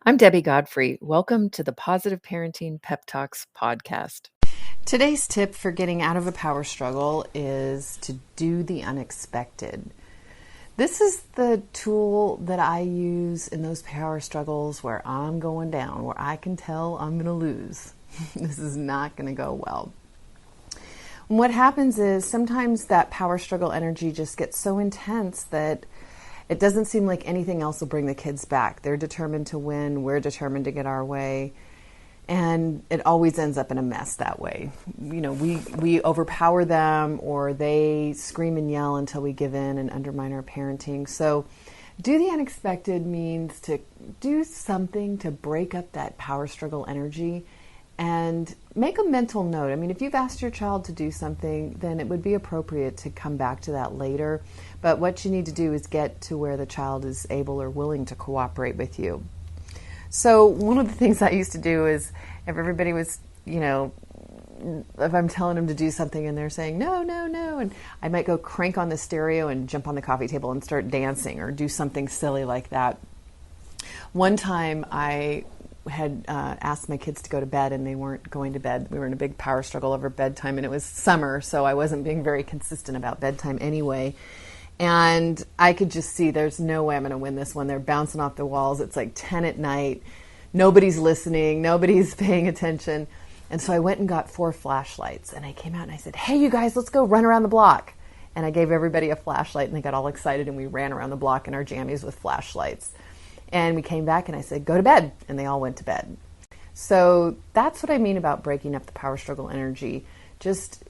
I'm Debbie Godfrey. Welcome to the Positive Parenting Pep Talks podcast. Today's tip for getting out of a power struggle is to do the unexpected. This is the tool that I use in those power struggles where I'm going down, where I can tell I'm going to lose. This is not going to go well. And what happens is sometimes that power struggle energy just gets so intense that it doesn't seem like anything else will bring the kids back. They're determined to win. We're determined to get our way. And it always ends up in a mess that way. We overpower them, or they scream and yell until we give in and undermine our parenting. So do the unexpected means to do something to break up that power struggle energy and make a mental note. I mean, if you've asked your child to do something, then it would be appropriate to come back to that later. But what you need to do is get to where the child is able or willing to cooperate with you. So one of the things I used to do is if everybody was, if I'm telling them to do something and they're saying, no, no, no, and I might go crank on the stereo and jump on the coffee table and start dancing or do something silly like that. One time I had asked my kids to go to bed and they weren't going to bed. We were in a big power struggle over bedtime, and it was summer, so I wasn't being very consistent about bedtime anyway. And I could just see there's no way I'm going to win this one. They're bouncing off the walls. It's like 10 at night. Nobody's listening. Nobody's paying attention. And so I went and got 4 flashlights. And I came out and I said, hey, you guys, let's go run around the block. And I gave everybody a flashlight, and they got all excited, and we ran around the block in our jammies with flashlights. And we came back and I said, go to bed. And they all went to bed. So that's what I mean about breaking up the power struggle energy. Just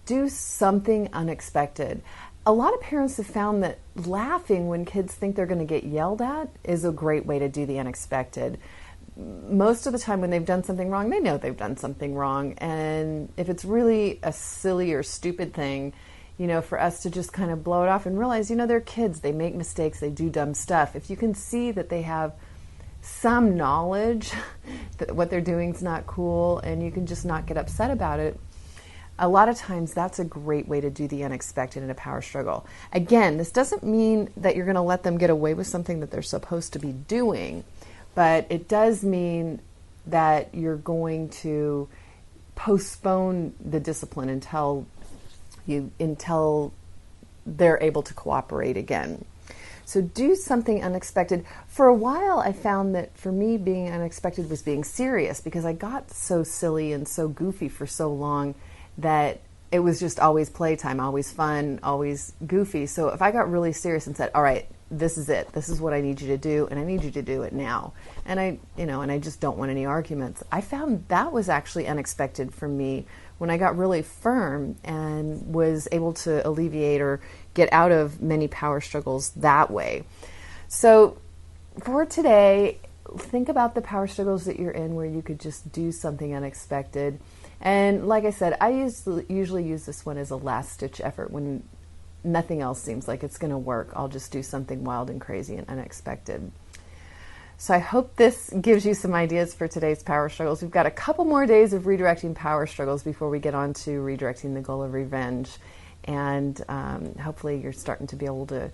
do something unexpected. A lot of parents have found that laughing when kids think they're going to get yelled at is a great way to do the unexpected. Most of the time when they've done something wrong, they know they've done something wrong. And if it's really a silly or stupid thing, for us to just kind of blow it off and realize, they're kids, they make mistakes, they do dumb stuff. If you can see that they have some knowledge that what they're doing is not cool and you can just not get upset about it, a lot of times that's a great way to do the unexpected in a power struggle. Again, this doesn't mean that you're going to let them get away with something that they're supposed to be doing, but it does mean that you're going to postpone the discipline until they're able to cooperate again. So do something unexpected. For a while, I found that for me, being unexpected was being serious, because I got so silly and so goofy for so long that it was just always playtime, always fun, always goofy. So if I got really serious and said, all right, this is it, this is what I need you to do, and I need you to do it now, and I just don't want any arguments, I found that was actually unexpected for me when I got really firm and was able to alleviate or get out of many power struggles that way. So for today, think about the power struggles that you're in where you could just do something unexpected. And like I said, I usually use this one as a last-ditch effort when nothing else seems like it's going to work. I'll just do something wild and crazy and unexpected. So I hope this gives you some ideas for today's power struggles. We've got a couple more days of redirecting power struggles before we get on to redirecting the goal of revenge. And hopefully you're starting to be able to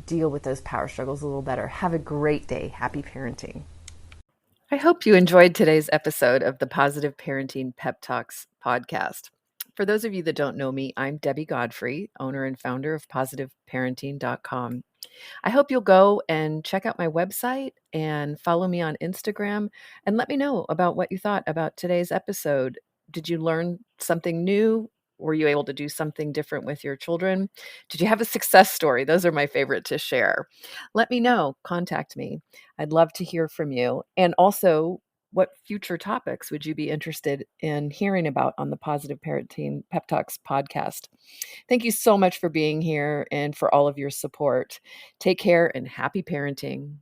deal with those power struggles a little better. Have a great day. Happy parenting. I hope you enjoyed today's episode of the Positive Parenting Pep Talks podcast. For those of you that don't know me, I'm Debbie Godfrey, owner and founder of positiveparenting.com. I hope you'll go and check out my website and follow me on Instagram and let me know about what you thought about today's episode. Did you learn something new? Were you able to do something different with your children? Did you have a success story? Those are my favorite to share. Let me know. Contact me. I'd love to hear from you. And also, what future topics would you be interested in hearing about on the Positive Parenting Pep Talks podcast? Thank you so much for being here and for all of your support. Take care and happy parenting.